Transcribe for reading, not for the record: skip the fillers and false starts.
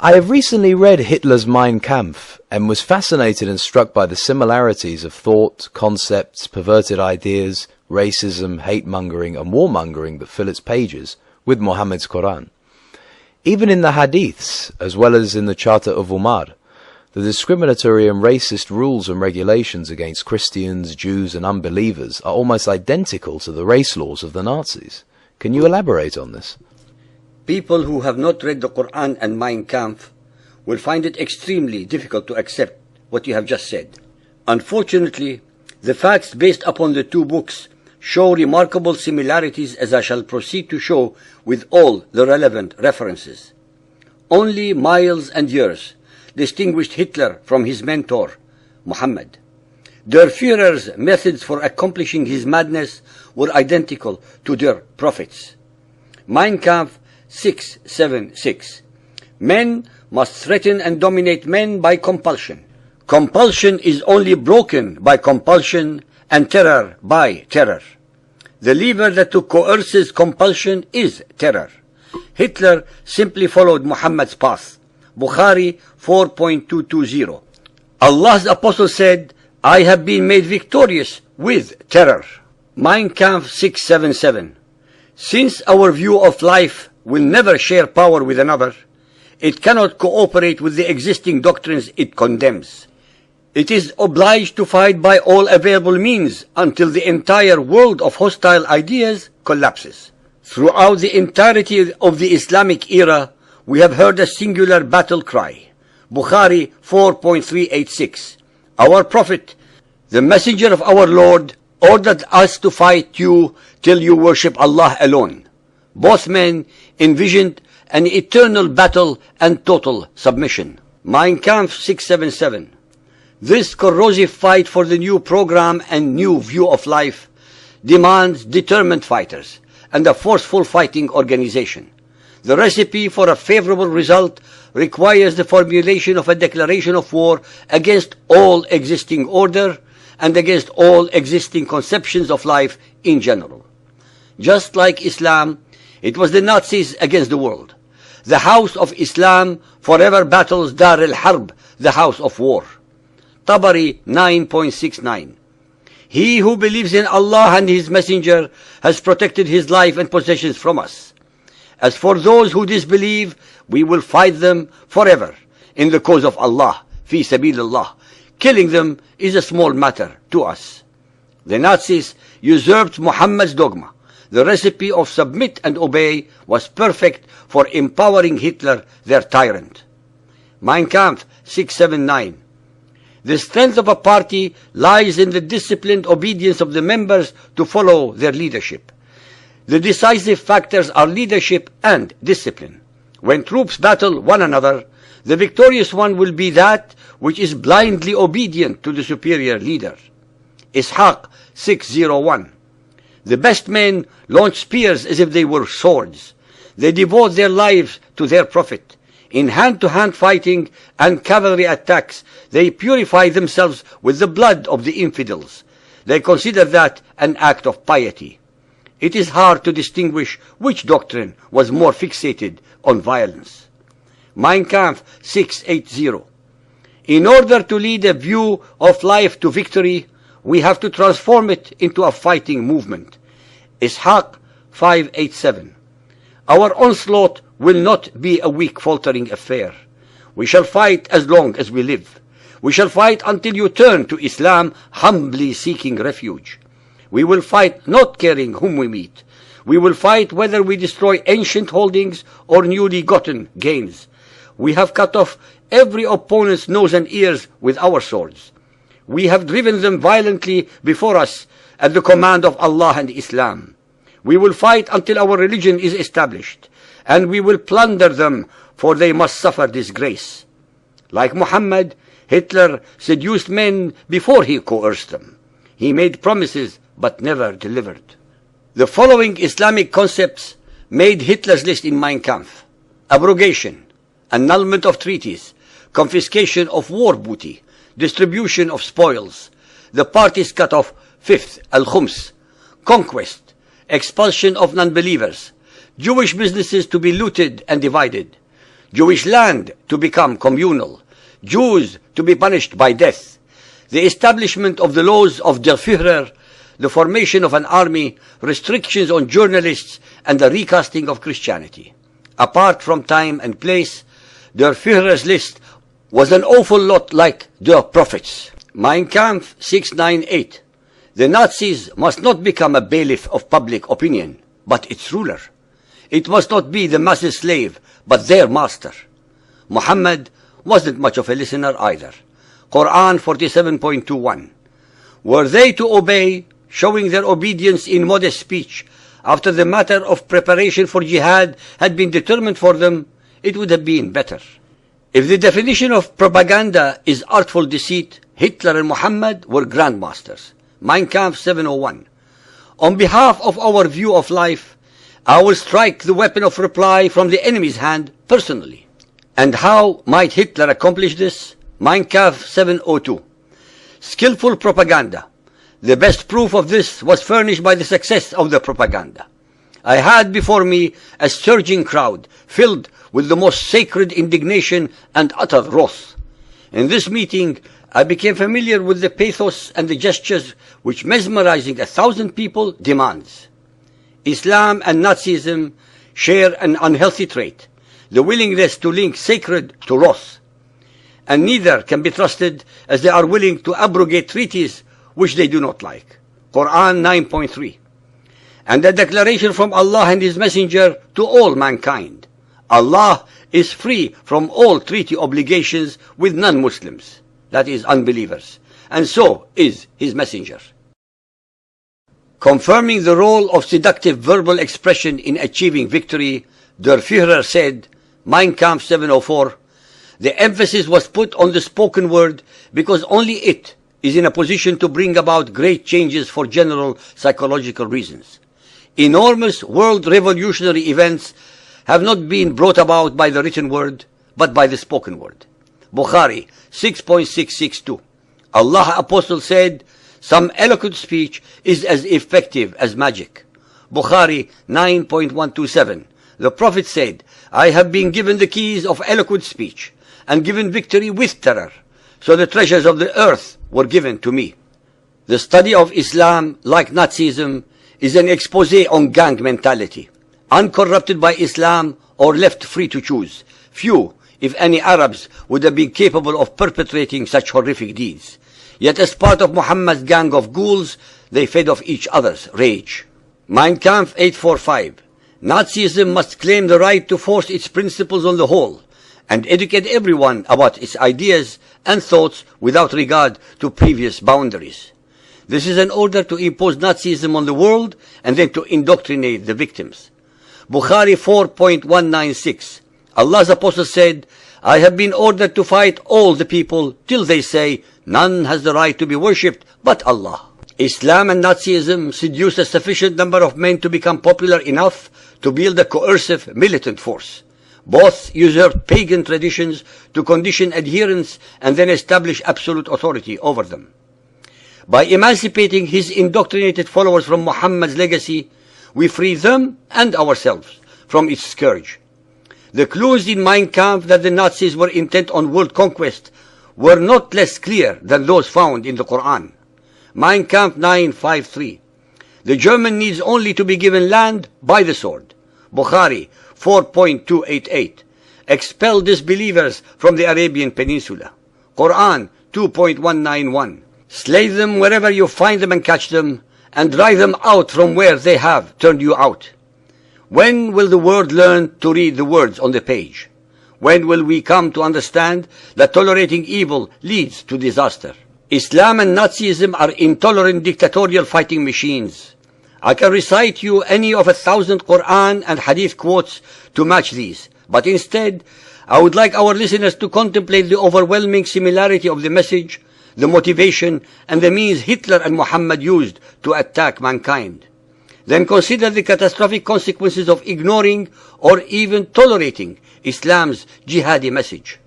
I have recently read Hitler's Mein Kampf and was fascinated and struck by the similarities of thought, concepts, perverted ideas, racism, hate-mongering and warmongering that fill its pages with Muhammad's Quran. Even in the Hadiths, as well as in the Charter of Umar, the discriminatory and racist rules and regulations against Christians, Jews and unbelievers are almost identical to the race laws of the Nazis. Can you elaborate on this? People who have not read the Quran and Mein Kampf will find it extremely difficult to accept what you have just said. Unfortunately, the facts based upon the two books show remarkable similarities, as I shall proceed to show with all the relevant references. Only miles and years distinguished Hitler from his mentor, Muhammad. Der Führer's methods for accomplishing his madness were identical to their prophets. Mein Kampf 676. Men must threaten and dominate men by compulsion. Compulsion is only broken by compulsion, and terror by terror. The lever that coerces compulsion is terror. Hitler simply followed Muhammad's path. Bukhari 4.220. Allah's apostle said, I have been made victorious with terror. Mein Kampf 677. Since our view of life will never share power with another, it cannot cooperate with the existing doctrines it condemns. It is obliged to fight by all available means until the entire world of hostile ideas collapses. Throughout the entirety of the Islamic era, we have heard a singular battle cry. Bukhari 4.386. Our Prophet, the Messenger of our Lord, ordered us to fight you till you worship Allah alone. Both men envisioned an eternal battle and total submission. Mein Kampf 677. This corrosive fight for the new program and new view of life demands determined fighters and a forceful fighting organization. The recipe for a favorable result requires the formulation of a declaration of war against all existing order and against all existing conceptions of life in general. Just like Islam, it was the Nazis against the world. The house of Islam forever battles Dar al-Harb, the house of war. Tabari 9.69. He who believes in Allah and His Messenger has protected his life and possessions from us. As for those who disbelieve, we will fight them forever in the cause of Allah, fi sabilillah. Killing them is a small matter to us. The Nazis usurped Muhammad's dogma. The recipe of submit and obey was perfect for empowering Hitler, their tyrant. Mein Kampf 679. The strength of a party lies in the disciplined obedience of the members to follow their leadership. The decisive factors are leadership and discipline. When troops battle one another, the victorious one will be that which is blindly obedient to the superior leader. Ishaq 601. The best men launch spears as if they were swords. They devote their lives to their prophet. In hand-to-hand fighting and cavalry attacks, they purify themselves with the blood of the infidels. They consider that an act of piety. It is hard to distinguish which doctrine was more fixated on violence. Mein Kampf 680. In order to lead a view of life to victory, we have to transform it into a fighting movement. Ishaq 587. Our onslaught will not be a weak, faltering affair. We shall fight as long as we live. We shall fight until you turn to Islam, humbly seeking refuge. We will fight not caring whom we meet. We will fight whether we destroy ancient holdings or newly gotten gains. We have cut off every opponent's nose and ears with our swords. We have driven them violently before us at the command of Allah and Islam. We will fight until our religion is established, and we will plunder them, for they must suffer disgrace. Like Muhammad, Hitler seduced men before he coerced them. He made promises but never delivered. The following Islamic concepts made Hitler's list in Mein Kampf: abrogation, annulment of treaties, confiscation of war booty, distribution of spoils, the parties cut off, fifth, al-khums, conquest, expulsion of non-believers, Jewish businesses to be looted and divided, Jewish land to become communal, Jews to be punished by death, the establishment of the laws of Der Führer, the formation of an army, restrictions on journalists, and the recasting of Christianity. Apart from time and place, Der Führer's list was an awful lot like Der Prophet's. Mein Kampf 698. The Nazis must not become a bailiff of public opinion, but its ruler. It must not be the masses' slave, but their master. Muhammad wasn't much of a listener either. Quran 47.21. Were they to obey, showing their obedience in modest speech, after the matter of preparation for jihad had been determined for them, it would have been better. If the definition of propaganda is artful deceit, Hitler and Muhammad were grandmasters. Mein Kampf 701. On behalf of our view of life, I will strike the weapon of reply from the enemy's hand personally. And how might Hitler accomplish this? Mein Kampf 702. Skillful propaganda. The best proof of this was furnished by the success of the propaganda. I had before me a surging crowd, filled with the most sacred indignation and utter wrath. In this meeting, I became familiar with the pathos and the gestures which mesmerizing 1,000 people demands. Islam and Nazism share an unhealthy trait, the willingness to link sacred to wrath. And neither can be trusted, as they are willing to abrogate treaties which they do not like. Quran 9.3. And a declaration from Allah and His Messenger to all mankind. Allah is free from all treaty obligations with non-Muslims, that is, unbelievers, and so is His Messenger. Confirming the role of seductive verbal expression in achieving victory, Der Führer said, Mein Kampf 704, the emphasis was put on the spoken word because only it is in a position to bring about great changes for general psychological reasons. Enormous world revolutionary events have not been brought about by the written word, but by the spoken word. Bukhari 6.662. Allah Apostle said, some eloquent speech is as effective as magic. Bukhari 9.127. The Prophet said, I have been given the keys of eloquent speech and given victory with terror. So the treasures of the earth were given to me. The study of Islam, like Nazism, is an expose on gang mentality, uncorrupted by Islam or left free to choose. Few, if any, Arabs would have been capable of perpetrating such horrific deeds. Yet as part of Muhammad's gang of ghouls, they fed off each other's rage. Mein Kampf 845. Nazism must claim the right to force its principles on the whole, and educate everyone about its ideas and thoughts without regard to previous boundaries. This is an order to impose Nazism on the world and then to indoctrinate the victims. Bukhari 4.196. Allah's Apostle said, I have been ordered to fight all the people till they say, none has the right to be worshipped but Allah. Islam and Nazism seduced a sufficient number of men to become popular enough to build a coercive militant force. Both usurped pagan traditions to condition adherents and then establish absolute authority over them. By emancipating his indoctrinated followers from Muhammad's legacy, we free them and ourselves from its scourge. The clues in Mein Kampf that the Nazis were intent on world conquest were not less clear than those found in the Quran. Mein Kampf 953. The German needs only to be given land by the sword. Bukhari 4.288. Expel disbelievers from the Arabian Peninsula. Quran 2.191. Slay them wherever you find them and catch them, and drive them out from where they have turned you out. When will the world learn to read the words on the page? When will we come to understand that tolerating evil leads to disaster? Islam and Nazism are intolerant dictatorial fighting machines. I can recite you any of 1,000 Quran and Hadith quotes to match these, but instead, I would like our listeners to contemplate the overwhelming similarity of the message, the motivation, and the means Hitler and Muhammad used to attack mankind. Then consider the catastrophic consequences of ignoring or even tolerating Islam's jihadi message.